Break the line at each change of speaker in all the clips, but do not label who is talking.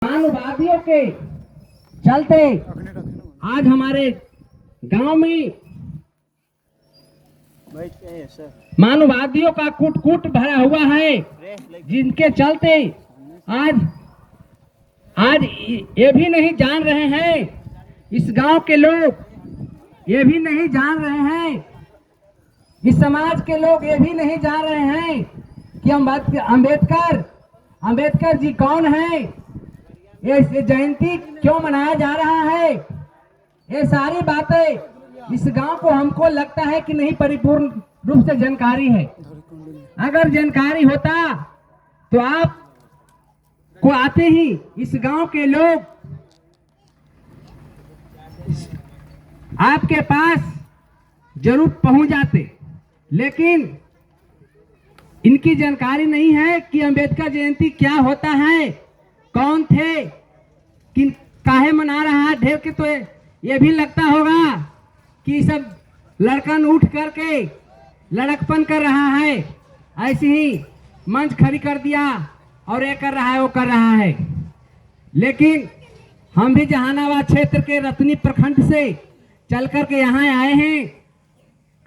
मानववादियों के चलते आज हमारे गांव में मानववादियों का कूट कूट भरा हुआ है, जिनके चलते आज आज ये भी नहीं जान रहे हैं, इस गांव के लोग ये भी नहीं जान रहे हैं, इस समाज के लोग ये भी नहीं जान रहे हैं कि अंबेडकर जी कौन है, ये जयंती क्यों मनाया जा रहा है। ये सारी बातें इस गांव को हमको लगता है कि नहीं परिपूर्ण रूप से जानकारी है। अगर जानकारी होता तो आप को आते ही इस गांव के लोग आपके पास जरूर पहुंच जाते, लेकिन इनकी जानकारी नहीं है कि अंबेडकर जयंती क्या होता है, कौन थे, किन काहे मना रहा है। ढेर के तो ये भी लगता होगा कि सब लड़कन उठ करके लड़कपन कर रहा है, ऐसे ही मंच खड़ी कर दिया और ये कर रहा है वो कर रहा है। लेकिन हम भी जहानाबाद क्षेत्र के रतनी प्रखंड से चल करके यहाँ आए हैं।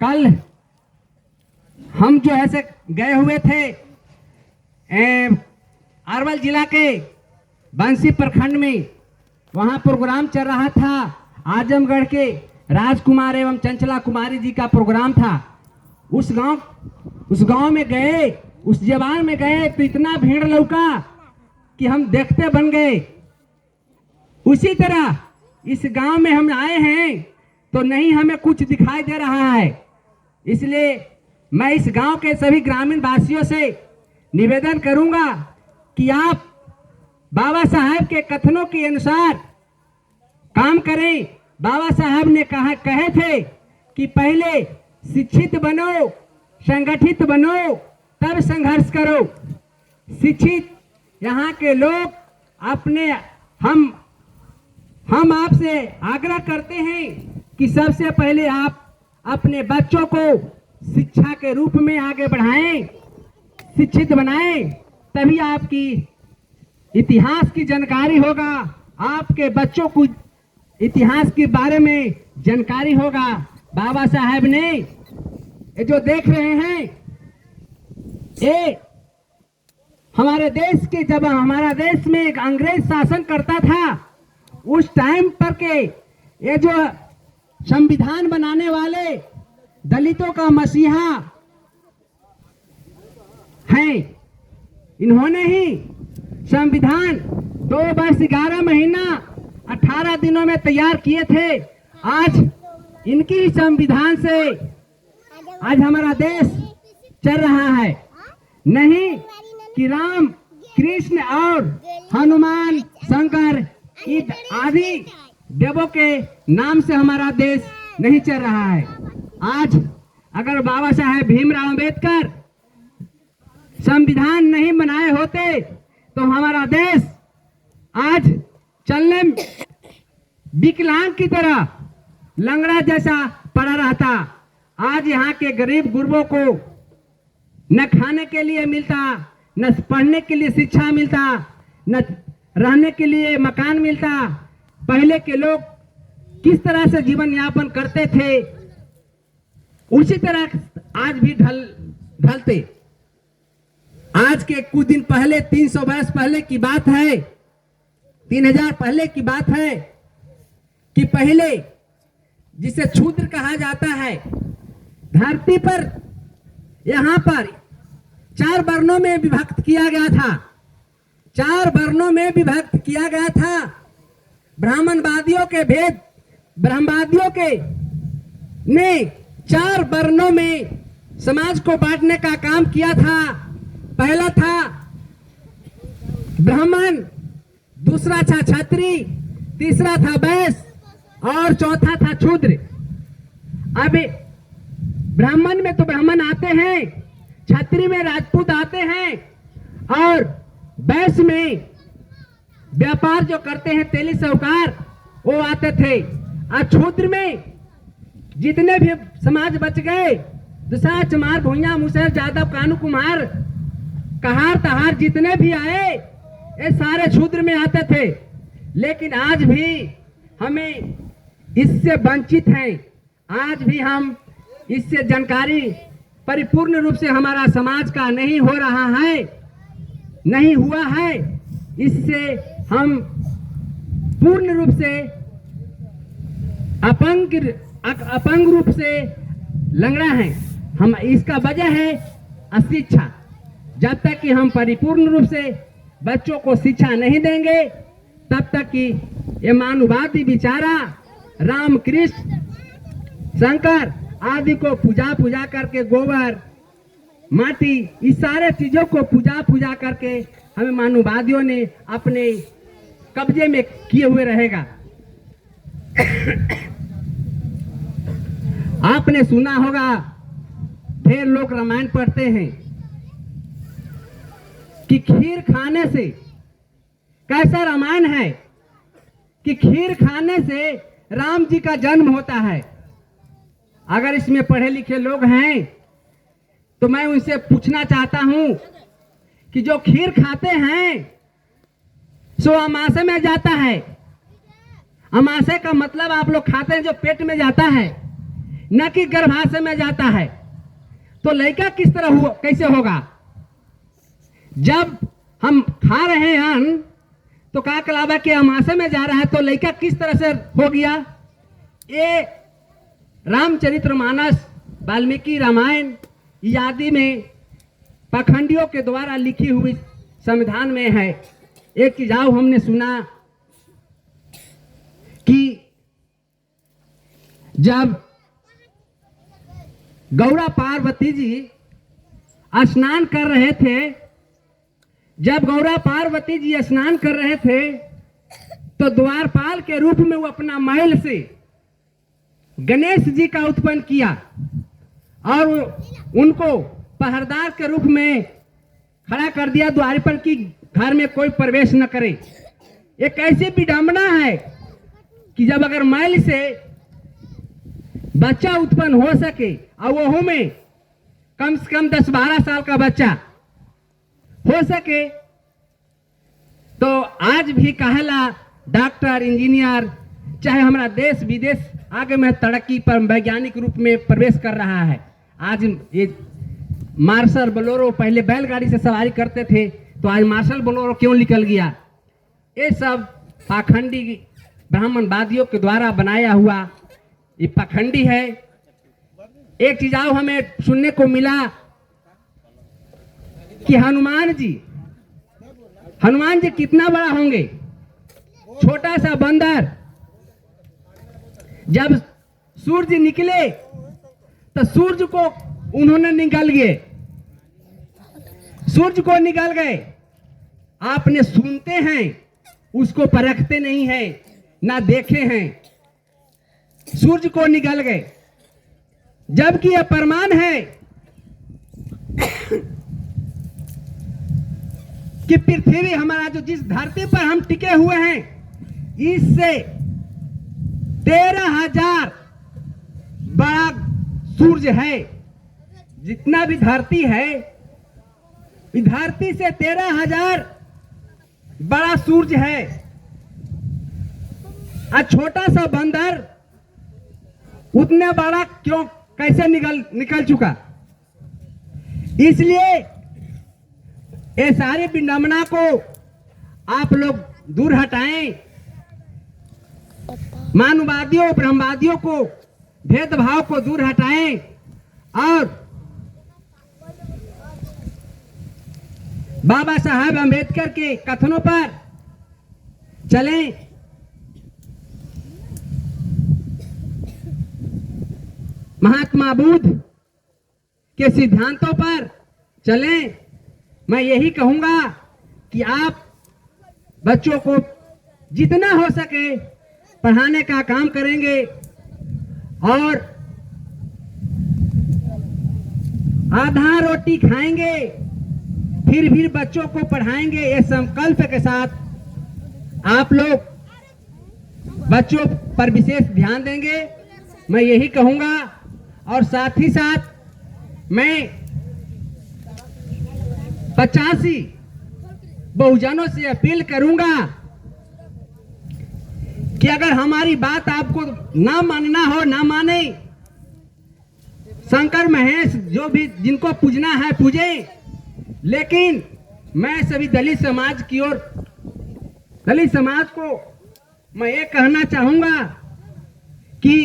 कल हम जो है से गए हुए थे अरवल जिला के बंसी प्रखंड में, वहाँ प्रोग्राम चल रहा था। आजमगढ़ के राजकुमार एवं चंचला कुमारी जी का प्रोग्राम था। उस गांव में गए, उस जवान में गए तो इतना भीड़ लौका कि हम देखते बन गए। उसी तरह इस गांव में हम आए हैं तो नहीं हमें कुछ दिखाई दे रहा है। इसलिए मैं इस गांव के सभी ग्रामीण वासियों से निवेदन करूंगा कि आप बाबा साहब के कथनों के अनुसार काम करें। बाबा साहब ने कहे थे कि पहले शिक्षित बनो, संगठित बनो, तब संघर्ष करो। शिक्षित यहाँ के लोग अपने हम आपसे आग्रह करते हैं कि सबसे पहले आप अपने बच्चों को शिक्षा के रूप में आगे बढ़ाएं, शिक्षित बनाएं, तभी आपकी इतिहास की जानकारी होगा, आपके बच्चों को इतिहास के बारे में जानकारी होगा। बाबा साहब ने ये जो देख रहे हैं, ये हमारे देश के, जब हमारा देश में एक अंग्रेज शासन करता था, उस टाइम पर के ये जो संविधान बनाने वाले दलितों का मसीहा हैं, इन्होंने ही संविधान 2 वर्ष 11 महीना 18 दिनों में तैयार किए थे। आज इनकी संविधान से आज हमारा देश चल रहा है, नहीं कि राम, कृष्ण और हनुमान, शंकर आदि देवों के नाम से हमारा देश नहीं चल रहा है। आज अगर बाबा साहेब भीमराव अंबेडकर संविधान नहीं बनाए होते तो हमारा देश आज चलने विकलांग की तरह लंगड़ा जैसा पड़ा रहता। आज यहाँ के गरीब गुरबों को न खाने के लिए मिलता, न पढ़ने के लिए शिक्षा मिलता, न रहने के लिए मकान मिलता। पहले के लोग किस तरह से जीवन यापन करते थे, उसी तरह आज भी ढलते। आज के कुछ दिन पहले, 300 वर्ष पहले की बात है, 3000 पहले की बात है कि पहले जिसे शूद्र कहा जाता है, धरती पर यहाँ पर 4 वर्णों में विभक्त किया गया था। 4 वर्णों में विभक्त किया गया था। ब्राह्मणवादियों के भेद, ब्रह्मवादियों के ने 4 वर्णों में समाज को बांटने का काम किया था। पहला था ब्राह्मण, दूसरा था क्षत्रिय, तीसरा था वैश्य और चौथा था शूद्र। अब ब्राह्मण में तो ब्राह्मण आते हैं, क्षत्रिय में राजपूत आते हैं और वैश्य में व्यापार जो करते हैं तेली साहूकार वो आते थे। और शूद्र में जितने भी समाज बच गए, दूसरा चमार, भुइयां, मुसहर, जादव, कानू, कुम्हार, कहार, तहार जितने भी आए ये सारे शूद्र में आते थे, लेकिन आज भी हमें इससे वंचित हैं। आज भी हम इससे जानकारी परिपूर्ण रूप से हमारा समाज का नहीं हो रहा है, नहीं हुआ है। इससे हम पूर्ण रूप से अपंग रूप से लंगड़ा हैं। हम इसका वजह है अशिक्षा। जब तक कि हम परिपूर्ण रूप से बच्चों को शिक्षा नहीं देंगे, तब तक कि ये मानववादी विचारा राम कृष्ण शंकर आदि को पूजा करके, गोबर माटी इस सारे चीजों को पूजा करके हमें मानववादियों ने अपने कब्जे में किए हुए रहेगा। आपने सुना होगा, ढेर लोग रामायण पढ़ते हैं कि खीर खाने से, कैसा रामायण है कि खीर खाने से राम जी का जन्म होता है। अगर इसमें पढ़े लिखे लोग हैं तो मैं उनसे पूछना चाहता हूं कि जो खीर खाते हैं सो अमाशय में जाता है। अमाशय का मतलब आप लोग खाते हैं जो पेट में जाता है, न कि गर्भाशय में जाता है। तो लड़का किस तरह कैसे होगा? जब हम खा रहे हैं अन्न तो क्या कलावा के अमाशय में जा रहा है, तो लड़का किस तरह से हो गया? ये रामचरितमानस, वाल्मीकि रामायण आदि में पाखंडियों के द्वारा लिखी हुई संविधान में है। एक चीज आओ, हमने सुना कि जब गौरा पार्वती जी स्नान कर रहे थे, जब गौरा पार्वती जी स्नान कर रहे थे तो द्वारपाल के रूप में वो अपना महल से गणेश जी का उत्पन्न किया और उनको पहरेदार के रूप में खड़ा कर दिया द्वार पर कि घर में कोई प्रवेश न करे। ये कैसी विडंबना है कि जब अगर महल से बच्चा उत्पन्न हो सके और वो में कम से कम 10-12 साल का बच्चा हो सके, तो आज भी कहला डॉक्टर, इंजीनियर, चाहे हमारा देश विदेश आगे में तरक्की पर वैज्ञानिक रूप में प्रवेश कर रहा है। आज ये मार्शल बोलेरो, पहले बैलगाड़ी से सवारी करते थे, तो आज मार्शल बोलेरो क्यों निकल गया? ये सब पाखंडी ब्राह्मणवादियों के द्वारा बनाया हुआ ये पाखंडी है। एक चीज आओ, हमें सुनने को मिला कि हनुमान जी कितना बड़ा होंगे? छोटा सा बंदर। जब सूर्य निकले तो सूर्य को उन्होंने निकाल गए, सूर्य को निकाल गए। आपने सुनते हैं, उसको परखते नहीं हैं, ना देखे हैं। सूर्य को निकाल गए, जबकि यह प्रमाण है कि पृथ्वी हमारा जो जिस धरती पर हम टिके हुए हैं, इससे 13,000 बड़ा सूर्य है। जितना भी धरती है, धरती से 13,000 बड़ा सूर्य है। आज छोटा सा बंदर उतने बड़ा क्यों, कैसे निकल चुका? इसलिए ये सारी विडंबना को आप लोग दूर हटाएं। मानववादियों, ब्रह्मवादियों को, भेदभाव को दूर हटाएं और बाबा साहब अंबेडकर के कथनों पर चलें। महात्मा बुद्ध के सिद्धांतों पर चलें। मैं यही कहूंगा कि आप बच्चों को जितना हो सके पढ़ाने का काम करेंगे और आधा रोटी खाएंगे, फिर भी बच्चों को पढ़ाएंगे। ये संकल्प के साथ आप लोग बच्चों पर विशेष ध्यान देंगे, मैं यही कहूंगा। और साथ ही साथ मैं 85 बहुजनों से अपील करूंगा कि अगर हमारी बात आपको ना मानना हो ना माने, शंकर महेश जो भी जिनको पूजना है पूजे, लेकिन मैं सभी दलित समाज की ओर, दलित समाज को मैं ये कहना चाहूंगा कि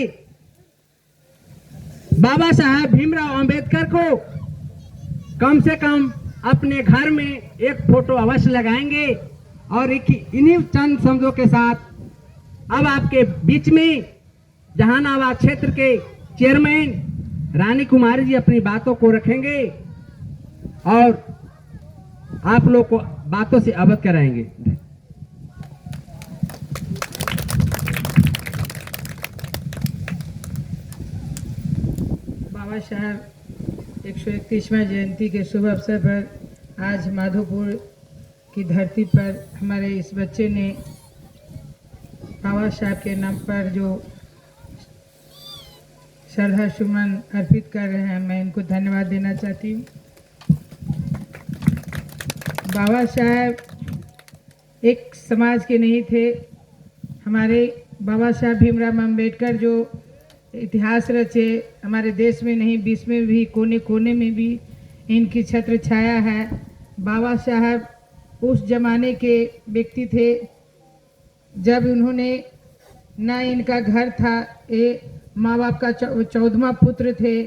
बाबा साहब भीमराव अंबेडकर को कम से कम अपने घर में एक फोटो अवश्य लगाएंगे। और इन्हीं चंद शब्दों के साथ अब आपके बीच में जहानाबाद क्षेत्र के चेयरमैन रानी कुमारी जी अपनी बातों को रखेंगे और आप लोग को बातों से अवगत कराएंगे।
बाबा साहब 131वां जयंती के शुभ अवसर पर आज माधोपुर की धरती पर हमारे इस बच्चे ने बाबा साहब के नाम पर जो श्रद्धा सुमन अर्पित कर रहे हैं, मैं इनको धन्यवाद देना चाहती हूँ। बाबा साहब एक समाज के नहीं थे। हमारे बाबा साहब भीमराव अंबेडकर जो इतिहास रचे, हमारे देश में नहीं विश्व में भी कोने कोने में भी इनकी छत्र छाया है। बाबा साहब उस जमाने के व्यक्ति थे जब उन्होंने, ना इनका घर था, ये माँ बाप का 14वां पुत्र थे,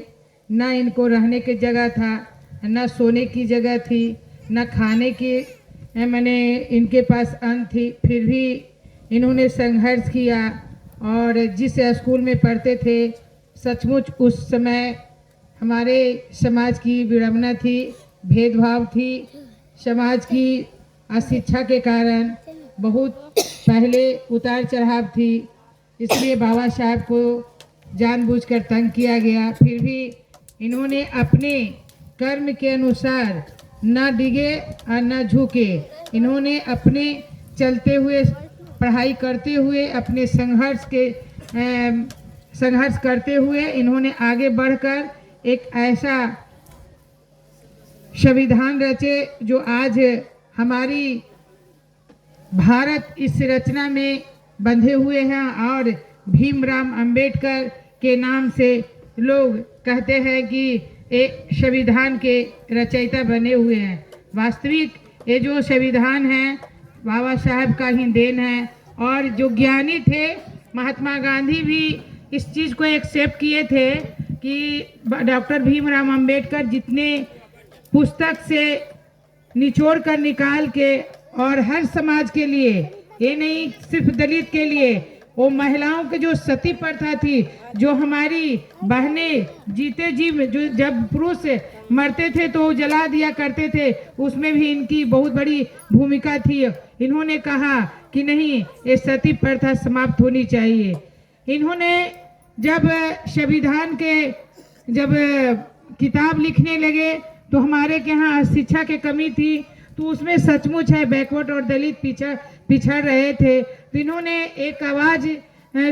ना इनको रहने की जगह था, ना सोने की जगह थी, ना खाने की मैंने इनके पास अन्न थी। फिर भी इन्होंने संघर्ष किया और जिस स्कूल में पढ़ते थे, सचमुच उस समय हमारे समाज की विडंबना थी, भेदभाव थी, समाज की अशिक्षा के कारण बहुत पहले उतार चढ़ाव थी। इसलिए बाबा साहब को जानबूझकर तंग किया गया। फिर भी इन्होंने अपने कर्म के अनुसार न डिगे और न झुके। इन्होंने अपने चलते हुए, पढ़ाई करते हुए, अपने संघर्ष करते हुए इन्होंने आगे बढ़कर एक ऐसा संविधान रचे जो आज हमारी भारत इस रचना में बंधे हुए हैं और भीमराव अंबेडकर के नाम से लोग कहते हैं कि ये संविधान के रचयिता बने हुए हैं। वास्तविक ये जो संविधान है बाबा साहब का ही देन है। और जो ज्ञानी थे, महात्मा गांधी भी इस चीज़ को एक्सेप्ट किए थे कि डॉक्टर भीमराव अंबेडकर जितने पुस्तक से निचोड़ कर निकाल के और हर समाज के लिए, ये नहीं सिर्फ दलित के लिए, वो महिलाओं की जो सती प्रथा थी, जो हमारी बहनें जीते जी जो जब पुरुष मरते थे तो जला दिया करते थे, उसमें भी इनकी बहुत बड़ी भूमिका थी। इन्होंने कहा कि नहीं, ये सती प्रथा समाप्त होनी चाहिए। इन्होंने जब संविधान के जब किताब लिखने लगे तो हमारे के यहाँ शिक्षा की कमी थी, तो उसमें सचमुच है बैकवर्ड और दलित पिछड़ रहे थे। तो इन्होंने एक आवाज़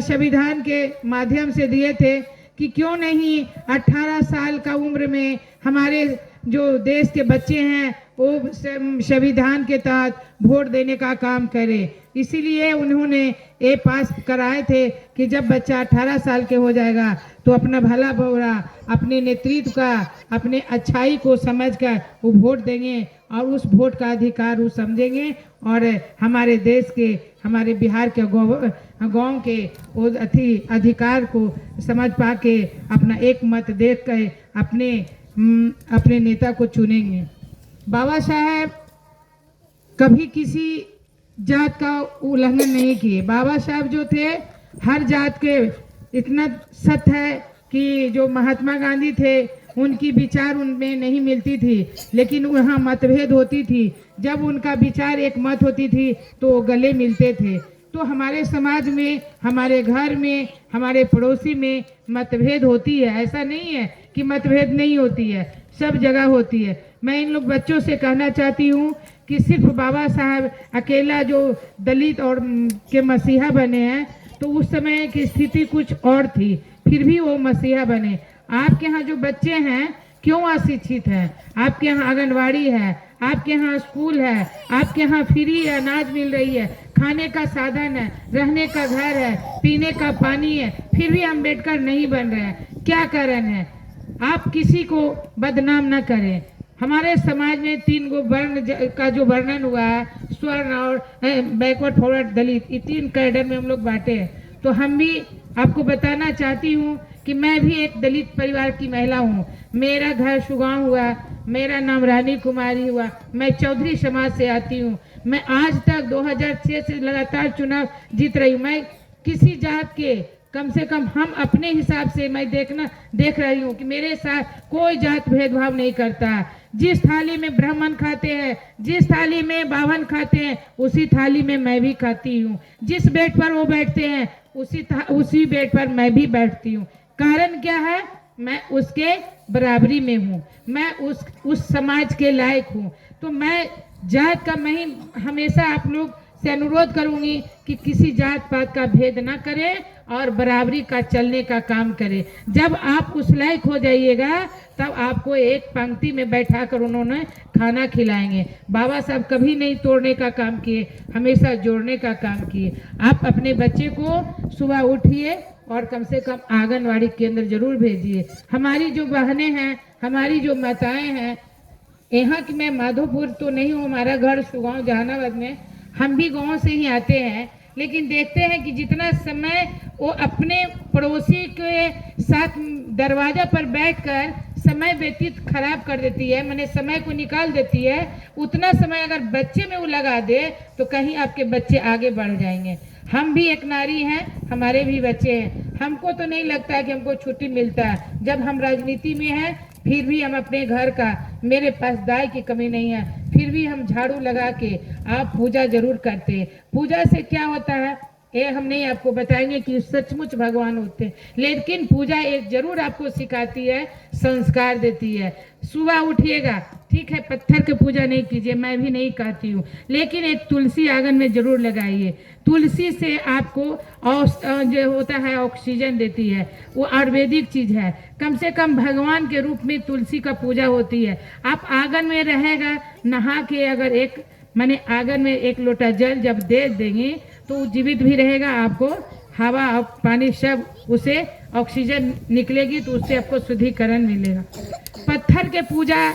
संविधान के माध्यम से दिए थे कि क्यों नहीं 18 साल का उम्र में हमारे जो देश के बच्चे हैं वो संविधान के तहत वोट देने का काम करें। इसीलिए उन्होंने ये पास कराए थे कि जब बच्चा 18 साल के हो जाएगा तो अपना भला बुरा, अपने नेतृत्व का, अपने अच्छाई को समझकर वो वोट देंगे और उस वोट का अधिकार वो समझेंगे और हमारे देश के, हमारे बिहार के गांव के वो अधिकार को समझ पा के अपना एक मत देख कर अपने नेता को चुनेंगे। बाबा साहब कभी किसी जात का उल्लंघन नहीं किए। बाबा साहब जो थे हर जात के, इतना सत्य है कि जो महात्मा गांधी थे उनकी विचार उनमें नहीं मिलती थी, लेकिन वहाँ मतभेद होती थी। जब उनका विचार एक मत होती थी तो गले मिलते थे। तो हमारे समाज में, हमारे घर में, हमारे पड़ोसी में मतभेद होती है। ऐसा नहीं है कि मतभेद नहीं होती है, सब जगह होती है। मैं इन लोग बच्चों से कहना चाहती हूँ कि सिर्फ बाबा साहब अकेला जो दलित और के मसीहा बने हैं, तो उस समय की स्थिति कुछ और थी, फिर भी वो मसीहा बने। आपके यहाँ जो बच्चे हैं क्यों अशिक्षित हैं? आपके यहाँ आंगनवाड़ी है, आपके यहाँ स्कूल है, आपके यहाँ फ्री अनाज मिल रही है, खाने का साधन है, रहने का घर है, पीने का पानी है, फिर भी अम्बेडकर नहीं बन रहे हैं। क्या कारण है? आप किसी को बदनाम न करें। हमारे समाज में 3 गो वर्ण का जो वर्णन हुआ है, स्वर्ण और बैकवर्ड फॉरवर्ड दलित, ये 3 कैडर में हम लोग बांटे हैं। तो हम भी आपको बताना चाहती हूँ कि मैं भी एक दलित परिवार की महिला हूँ। मेरा घर सुगांव हुआ, मेरा नाम रानी कुमारी हुआ, मैं चौधरी समाज से आती हूँ। मैं आज तक 2006 से लगातार चुनाव जीत रही हूँ। मैं किसी जात के, कम से कम हम अपने हिसाब से मैं देख रही हूँ कि मेरे साथ कोई जात भेदभाव नहीं करता। जिस थाली में ब्राह्मण खाते हैं, जिस थाली में बावन खाते हैं, उसी थाली में मैं भी खाती हूँ। जिस बेड पर वो बैठते हैं, उसी बेड पर मैं भी बैठती हूँ। कारण क्या है? मैं उसके बराबरी में हूँ, मैं उस समाज के लायक हूँ। तो मैं जात का, मैं हमेशा आप लोग से अनुरोध करूंगी कि किसी जात पात का भेद ना करें और बराबरी का चलने का काम करें। जब आप उस लायक हो जाइएगा, तब आपको एक पंक्ति में बैठा कर उन्होंने खाना खिलाएंगे। बाबा साहब कभी नहीं तोड़ने का काम किए, हमेशा जोड़ने का काम किए। आप अपने बच्चे को सुबह उठिए और कम से कम आंगनवाड़ी केंद्र जरूर भेजिए। हमारी जो बहनें हैं, हमारी जो माताएं हैं, यहाँ की, मैं माधोपुर तो नहीं हूँ, हमारा घर सुगांव जहानाबाद में, हम भी गांव से ही आते हैं, लेकिन देखते हैं कि जितना समय वो अपने पड़ोसी के साथ दरवाजा पर बैठकर समय व्यतीत खराब कर देती है, मैंने समय को निकाल देती है, उतना समय अगर बच्चे में वो लगा दे तो कहीं आपके बच्चे आगे बढ़ जाएंगे। हम भी एक नारी हैं, हमारे भी बच्चे हैं। हमको तो नहीं लगता है कि हमको छुट्टी मिलता है। जब हम राजनीति में हैं, फिर भी हम अपने घर का, मेरे पास दाय की कमी नहीं है, फिर भी हम झाड़ू लगा के आप पूजा जरूर करते हैं। पूजा से क्या होता है ये हम नहीं आपको बताएंगे कि सचमुच भगवान होते हैं, लेकिन पूजा एक जरूर आपको सिखाती है, संस्कार देती है। सुबह उठिएगा, ठीक है, पत्थर की पूजा नहीं कीजिए, मैं भी नहीं कहती हूँ, लेकिन एक तुलसी आंगन में जरूर लगाइए। तुलसी से आपको जो होता है ऑक्सीजन देती है, वो आयुर्वेदिक चीज है। कम से कम भगवान के रूप में तुलसी का पूजा होती है। आप आंगन में रहेगा, नहा के अगर एक माने आंगन में 1 लोटा जल जब दे देंगे तो वो जीवित भी रहेगा, आपको हवा और पानी सब उसे ऑक्सीजन निकलेगी, तो उससे आपको शुद्धिकरण मिलेगा। पत्थर के पूजा,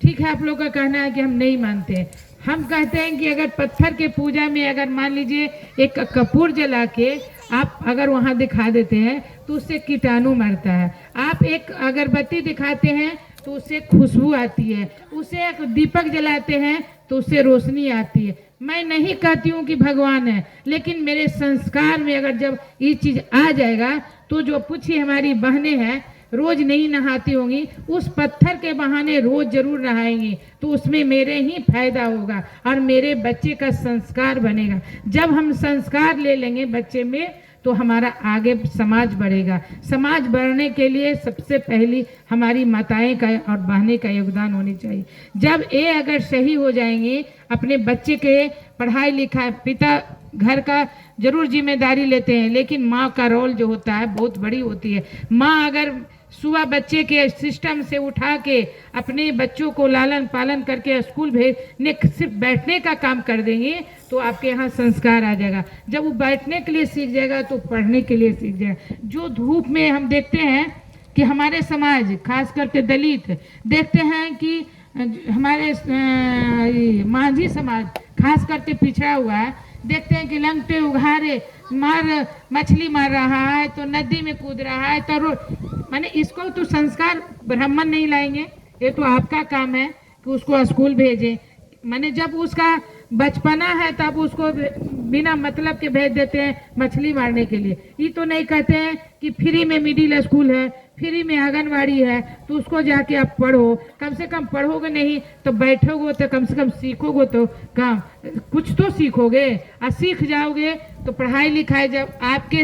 ठीक है, आप लोग का कहना है कि हम नहीं मानते। हम कहते हैं कि अगर पत्थर के पूजा में अगर मान लीजिए एक कपूर जला के आप अगर वहाँ दिखा देते हैं तो उससे कीटाणु मरता है। आप एक अगरबत्ती दिखाते हैं तो उससे खुशबू आती है, उसे एक दीपक जलाते हैं तो उससे रोशनी आती है। मैं नहीं कहती हूँ कि भगवान है, लेकिन मेरे संस्कार में अगर जब ये चीज आ जाएगा तो जो पूछिए हमारी बहनें हैं रोज नहीं नहाती होंगी, उस पत्थर के बहाने रोज जरूर नहाएंगी, तो उसमें मेरे ही फायदा होगा और मेरे बच्चे का संस्कार बनेगा। जब हम संस्कार ले लेंगे बच्चे में तो हमारा आगे समाज बढ़ेगा। समाज बढ़ने के लिए सबसे पहली हमारी माताएं का और बहनें का योगदान होनी चाहिए। जब ये अगर सही हो जाएंगे, अपने बच्चे के पढ़ाई लिखाई, पिता घर का जरूर जिम्मेदारी लेते हैं, लेकिन माँ का रोल जो होता है बहुत बड़ी होती है। माँ अगर सुबह बच्चे के सिस्टम से उठा के अपने बच्चों को लालन पालन करके स्कूल भेजने, सिर्फ बैठने का काम कर देंगे तो आपके यहाँ संस्कार आ जाएगा। जब वो बैठने के लिए सीख जाएगा तो पढ़ने के लिए सीख जाएगा। जो धूप में हम देखते हैं कि हमारे समाज खास करके दलित, देखते हैं कि हमारे मांझी समाज खास करके पिछड़ा हुआ है, देखते हैं कि लंगटे उघारे मछली मार रहा है तो नदी में कूद रहा है, तो माने इसको तो संस्कार ब्राह्मण नहीं लाएंगे, ये तो आपका काम है कि उसको स्कूल भेजें। माने जब उसका बचपना है तब उसको बिना मतलब के भेज देते हैं मछली मारने के लिए। ये तो नहीं कहते हैं कि फ्री में मिडिल स्कूल है, फ्री में आंगनवाड़ी है, तो उसको जाके आप पढ़ो। कम से कम पढ़ोगे नहीं तो बैठोगे तो कम से कम सीखोगे, तो काम कुछ तो सीखोगे। और सीख जाओगे तो पढ़ाई लिखाई जब आपके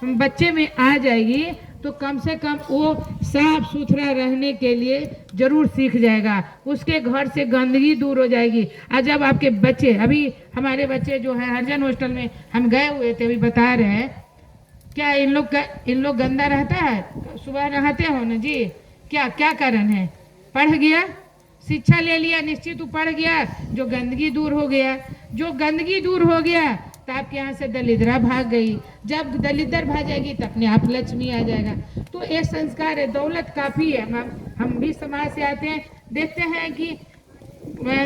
बच्चे में आ जाएगी तो कम से कम वो साफ सुथरा रहने के लिए जरूर सीख जाएगा, उसके घर से गंदगी दूर हो जाएगी। और जब आपके बच्चे, अभी हमारे बच्चे जो है हरिजन हॉस्टल में हम गए हुए थे, अभी बता रहे हैं, क्या इन लोग गंदा रहता है? सुबह नहाते हो ना जी, क्या क्या कारण है? पढ़ गया, शिक्षा ले लिया, निश्चित वो पढ़ गया, जो गंदगी दूर हो गया। जो गंदगी दूर हो गया तो आपके यहाँ से दलिद्रा भाग गई। जब दलिद्र भागेगी तो अपने आप लक्ष्मी आ जाएगा। तो ये संस्कार है, दौलत काफ़ी है। हम भी समाज से आते हैं, देखते हैं कि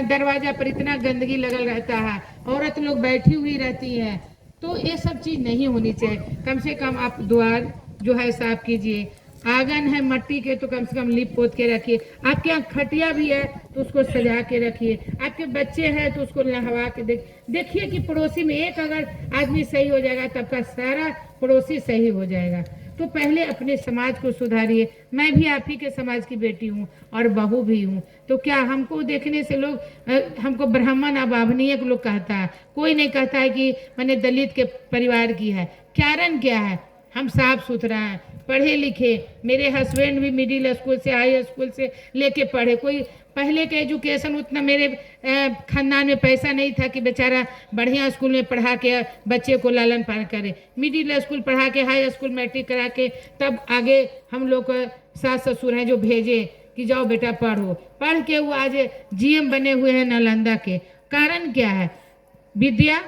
दरवाजा पर इतना गंदगी लगल रहता है, औरत लोग बैठी हुई रहती है। तो ये सब चीज़ नहीं होनी चाहिए। कम से कम आप द्वार जो है साफ कीजिए, आंगन है मट्टी के तो कम से कम लीप पोत के रखिए। आपके यहाँ खटिया भी है तो उसको सजा के रखिए। आपके बच्चे हैं तो उसको नहवा के देखिए कि पड़ोसी में एक अगर आदमी सही हो जाएगा तब का सारा पड़ोसी सही हो जाएगा। तो पहले अपने समाज को सुधारिए। मैं भी आप ही के समाज की बेटी हूँ और बहू भी हूँ। तो क्या हमको देखने से लोग हमको ब्राह्मण अभावनीय लोग कहता है, कोई नहीं कहता है कि मैंने दलित के परिवार की है। कारण क्या है? हम साफ सुथरा हैं, पढ़े लिखे। मेरे हस्बैंड भी मिडिल स्कूल से हाई स्कूल से लेके पढ़े। कोई पहले के एजुकेशन उतना मेरे खानदान में पैसा नहीं था कि बेचारा बढ़िया स्कूल में पढ़ा के बच्चे को लालन पालन करे। मिडिल स्कूल पढ़ा के हाई स्कूल मैट्रिक करा के तब आगे हम लोग सास ससुर हैं जो भेजे कि जाओ बेटा पढ़ो। पढ़ के वो आज जीएम बने हुए हैं नालंदा के। कारण क्या है? विद्या।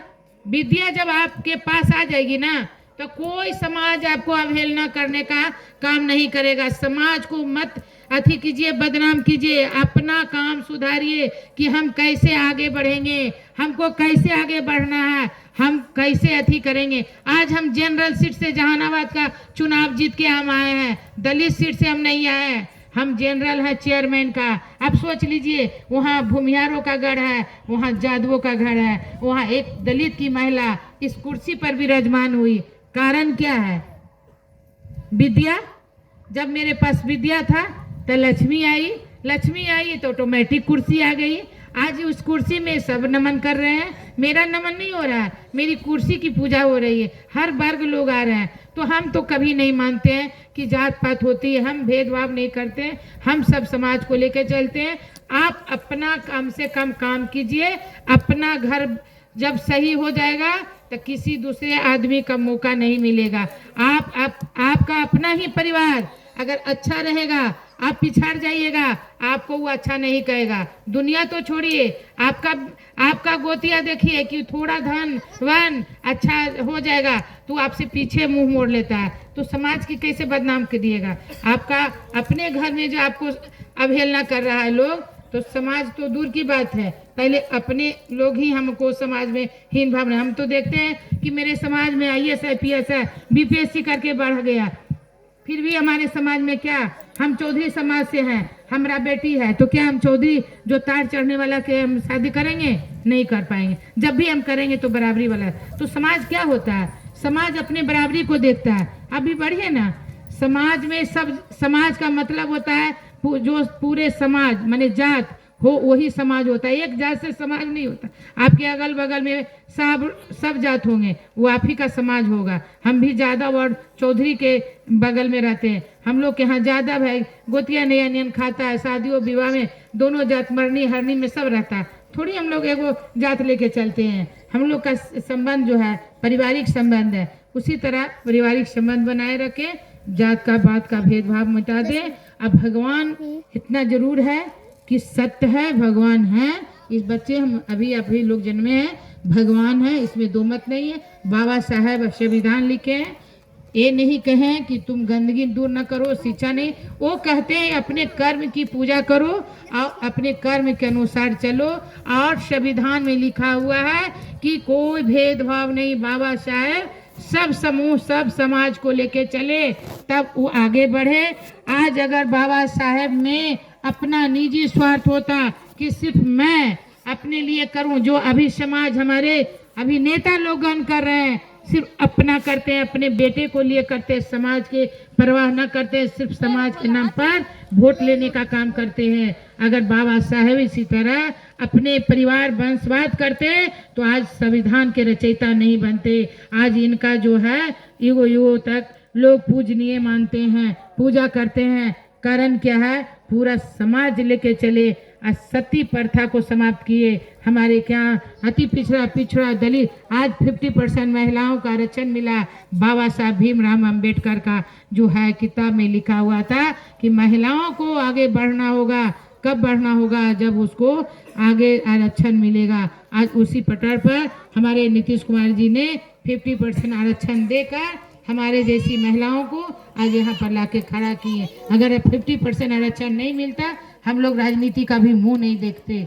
विद्या जब आपके पास आ जाएगी ना तो कोई समाज आपको अवहेलना करने का काम नहीं करेगा। समाज को मत अथी कीजिए, बदनाम कीजिए। अपना काम सुधारिए कि हम कैसे आगे बढ़ेंगे, हमको कैसे आगे बढ़ना है, हम कैसे अथी करेंगे। आज हम जनरल सीट से जहानाबाद का चुनाव जीत के हम आए हैं, दलित सीट से हम नहीं आए हैं। हम जनरल हैं चेयरमैन का। अब सोच लीजिए, वहाँ भूमिहारों का गढ़ है, वहाँ जादुओं का घर है, वहाँ एक दलित की महिला इस कुर्सी पर विराजमान हुई। कारण क्या है? विद्या। जब मेरे पास विद्या था तो लक्ष्मी आई। लक्ष्मी आई तो ऑटोमेटिक कुर्सी आ गई। आज उस कुर्सी में सब नमन कर रहे हैं। मेरा नमन नहीं हो रहा है, मेरी कुर्सी की पूजा हो रही है। हर वर्ग लोग आ रहे हैं। तो हम तो कभी नहीं मानते हैं कि जात पात होती है। हम भेदभाव नहीं करते, हम सब समाज को लेकर चलते हैं। आप अपना कम से कम काम कीजिए। अपना घर जब सही हो जाएगा तो किसी दूसरे आदमी का मौका नहीं मिलेगा। आपका अपना ही परिवार अगर अच्छा रहेगा, आप पिछड़ जाइएगा, आपको वो अच्छा नहीं कहेगा। दुनिया तो छोड़िए, आपका गोतिया देखिए कि थोड़ा धन वन अच्छा हो जाएगा तो आपसे पीछे मुंह मोड़ लेता है। तो समाज की कैसे बदनाम करिएगा? आपका अपने घर में जो आपको अवहेलना कर रहा है लोग, तो समाज तो दूर की बात है, पहले अपने लोग ही हमको समाज में हीन भावना। हम तो देखते हैं कि मेरे समाज में IAS IPS है, BPSC करके बढ़ गया। फिर भी हमारे समाज में क्या, हम चौधरी समाज से हैं, हमारा बेटी है तो क्या हम चौधरी जो तार चढ़ने वाला के हम शादी करेंगे? नहीं कर पाएंगे। जब भी हम करेंगे तो बराबरी वाला। तो समाज क्या होता है? समाज अपने बराबरी को देखता है। अभी बढ़िए ना, समाज में सब, समाज का मतलब होता है जो पूरे समाज माने जात हो वही समाज होता है। एक जात से समाज नहीं होता। आपके अगल बगल में सब जात होंगे, वो आप ही का समाज होगा। हम भी ज़्यादा और चौधरी के बगल में रहते हैं। हम लोग के यहाँ ज़्यादा भाई गोतिया नया नियन खाता है। शादियों विवाह में दोनों जात मरनी हरनी में सब रहता है। थोड़ी हम लोग एगो जात लेके चलते हैं। हम लोग का संबंध जो है पारिवारिक संबंध है। उसी तरह पारिवारिक संबंध बनाए रखें, जात का बात का भेदभाव मिटा दें। अब भगवान इतना जरूर है कि सत्य है, भगवान है। इस बच्चे हम अभी लोग जन्मे हैं, भगवान है, इसमें दो मत नहीं है। बाबा साहब संविधान लिखे हैं, ये नहीं कहें कि तुम गंदगी दूर न करो, शिक्षा नहीं। वो कहते हैं अपने कर्म की पूजा करो और अपने कर्म के अनुसार चलो। और संविधान में लिखा हुआ है कि कोई भेदभाव नहीं। बाबा साहब सब समूह सब समाज को लेके चले तब वो आगे बढ़े। आज अगर बाबा साहब में अपना निजी स्वार्थ होता कि सिर्फ मैं अपने लिए करूं, जो अभी समाज हमारे अभी नेता लोगन कर रहे हैं, सिर्फ अपना करते हैं, अपने बेटे को लिए करते हैं, समाज के परवाह न करते हैं, सिर्फ समाज के नाम पर वोट लेने का काम करते हैं। अगर बाबा साहेब इसी तरह अपने परिवार वंशवाद करते तो आज संविधान के रचयिता नहीं बनते। आज इनका जो है युगों तक लोग पूजनीय मानते हैं, पूजा करते हैं। कारण क्या है? पूरा समाज लेके चले, सती प्रथा को समाप्त किए। हमारे क्या अति पिछड़ा दलित, आज 50% महिलाओं का आरक्षण मिला। बाबा साहब भीमराव अंबेडकर का जो है किताब में लिखा हुआ था कि महिलाओं को आगे बढ़ना होगा, कब बढ़ना होगा, जब उसको आगे आरक्षण मिलेगा। आज उसी पटल पर हमारे नीतीश कुमार जी ने 50% आरक्षण देकर हमारे जैसी महिलाओं को आज यहाँ पर लाके खड़ा किए। अगर 50% आरक्षण नहीं मिलता, हम लोग राजनीति का भी मुंह नहीं देखते,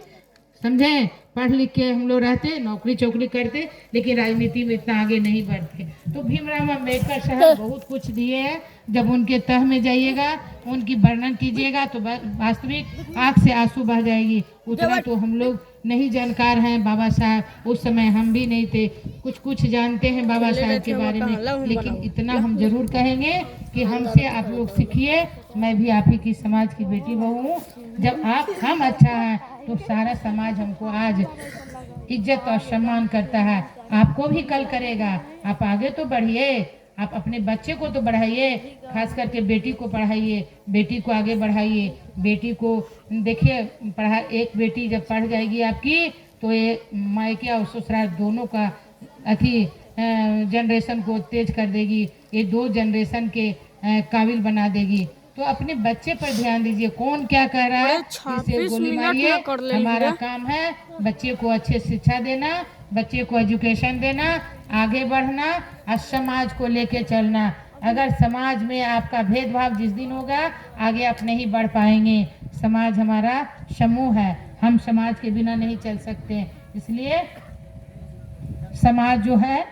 समझे। पढ़ लिख के हम लोग रहते, नौकरी चौकरी करते, लेकिन राजनीति में इतना आगे नहीं बढ़ते। तो भीमराव अम्बेडकर साहब बहुत कुछ दिए हैं। जब उनके तह में जाइएगा, उनकी वर्णन कीजिएगा तो वास्तविक आंख से आंसू बह जाएगी। उतना तो हम लोग नहीं जानकार हैं बाबा साहब, उस समय हम भी नहीं थे, कुछ कुछ जानते हैं बाबा साहब के बारे में, लेकिन इतना हम जरूर कहेंगे कि हमसे आप लोग सीखिए। मैं भी आप ही की समाज की बेटी बहू हूँ। जब हम अच्छा हैं तो सारा समाज हमको आज इज्जत और सम्मान करता है, आपको भी कल करेगा। आप आगे तो बढ़िए, आप अपने बच्चे को तो बढ़ाइए, खास करके बेटी को पढ़ाइए, बेटी को आगे बढ़ाइए। बेटी को देखिए पढ़ा, एक बेटी जब पढ़ जाएगी आपकी तो ये मायके और ससुराल दोनों का अथी जनरेशन को तेज कर देगी, ये 2 जनरेशन के काबिल बना देगी। तो अपने बच्चे पर ध्यान दीजिए, कौन क्या कह रहा है इसे गोली मारिए। हमारा काम है बच्चे को अच्छे शिक्षा देना, बच्चे को एजुकेशन देना, आगे बढ़ना और समाज को लेके चलना। अगर समाज में आपका भेदभाव जिस दिन होगा, आगे आप नहीं बढ़ पाएंगे। समाज हमारा समूह है, हम समाज के बिना नहीं चल सकते। इसलिए समाज जो है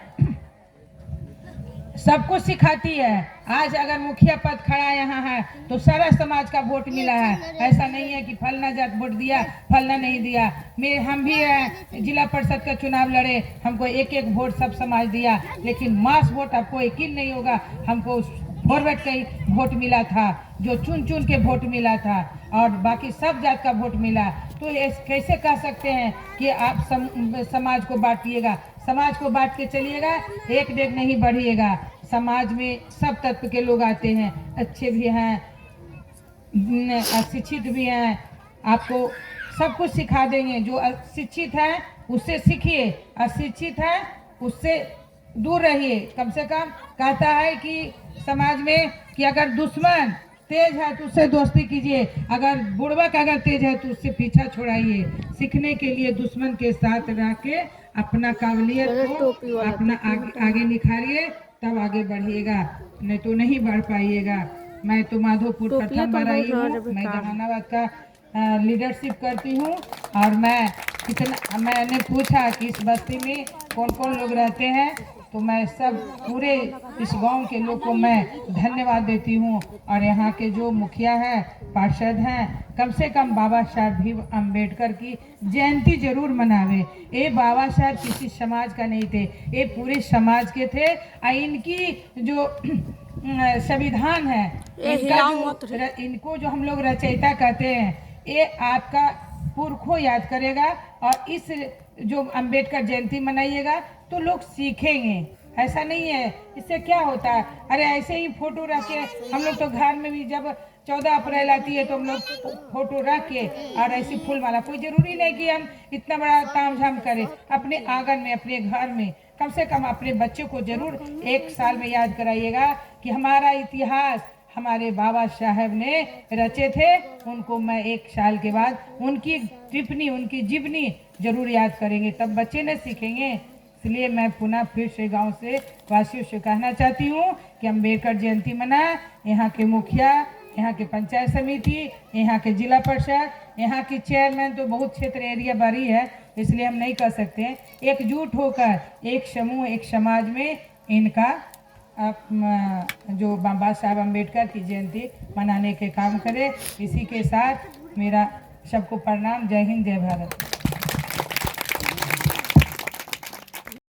सबको सिखाती है। आज अगर मुखिया पद खड़ा यहाँ है तो सारा समाज का वोट मिला है। ऐसा नहीं है कि फलना जात वोट दिया, फलना नहीं दिया। हम भी जिला परिषद का चुनाव लड़े, हमको एक एक वोट सब समाज दिया, लेकिन मास वोट आपको यकीन नहीं होगा, हमको फॉरवर्ड का ही वोट मिला था, जो चुन चुन के वोट मिला था, और बाकी सब जात का वोट मिला। तो कैसे कह सकते हैं कि आप समाज को बांटिएगा? समाज को बांट के चलिएगा, एक डेग नहीं बढ़िएगा। समाज में सब तत्व के लोग आते हैं, अच्छे भी हैं, अशिक्षित भी हैं। आपको सब कुछ सिखा देंगे। जो शिक्षित है उससे सीखिए, अशिक्षित है उससे दूर रहिए। कम से कम कहता है कि समाज में कि अगर दुश्मन तेज है तो उससे दोस्ती कीजिए, अगर बुड़बक अगर तेज है तो उससे पीछा छोड़ाइए। सीखने के लिए दुश्मन के साथ रह के अपना काबिलियत को अपना आगे निखारिए, तब आगे बढ़िएगा, नहीं तो नहीं बढ़ पाइएगा। मैं तो माधोपुर प्रथम बार आई हूँ, मैं जहानाबाद का लीडरशिप करती हूँ। और मैंने पूछा कि इस बस्ती में कौन कौन लोग रहते हैं, तो मैं सब पूरे इस गांव के लोग को मैं धन्यवाद देती हूँ। और यहाँ के जो मुखिया हैं, पार्षद हैं, कम से कम बाबा साहब भीम अम्बेडकर की जयंती जरूर मनावे। ये बाबा साहब किसी समाज का नहीं थे, ये पूरे समाज के थे। और इनकी जो संविधान है, इनको जो हम लोग रचयिता कहते हैं, ये आपका पुरखों याद करेगा। और इस जो अम्बेडकर जयंती मनाइएगा तो लोग सीखेंगे। ऐसा नहीं है, इससे क्या होता है? अरे ऐसे ही फोटो रख के हम लोग तो घर में भी जब 14 अप्रैल आती है तो हम लोग फोटो रख के और ऐसी फूल माला, कोई जरूरी नहीं कि हम इतना बड़ा तामझाम करें। अपने आंगन में, अपने घर में कम से कम अपने बच्चों को जरूर एक साल में याद कराइएगा कि हमारा इतिहास हमारे बाबा साहब ने रचे थे। उनको मैं एक साल के बाद उनकी टिप्पणी, उनकी जीवनी जरूर याद करेंगे, तब बच्चे न सीखेंगे। इसलिए मैं पुनः फिर से गांव से वासियों से कहना चाहती हूँ कि अम्बेडकर जयंती मनाए। यहाँ के मुखिया, यहाँ के पंचायत समिति, यहाँ के जिला परिषद, यहाँ की चेयरमैन तो बहुत क्षेत्र एरिया बड़ी है, इसलिए हम नहीं कर सकते। एकजुट होकर एक समूह, एक समाज में इनका जो बाबा साहब अम्बेडकर की जयंती मनाने के काम करें। इसी के साथ मेरा सबको प्रणाम। जय हिंद, जय भारत।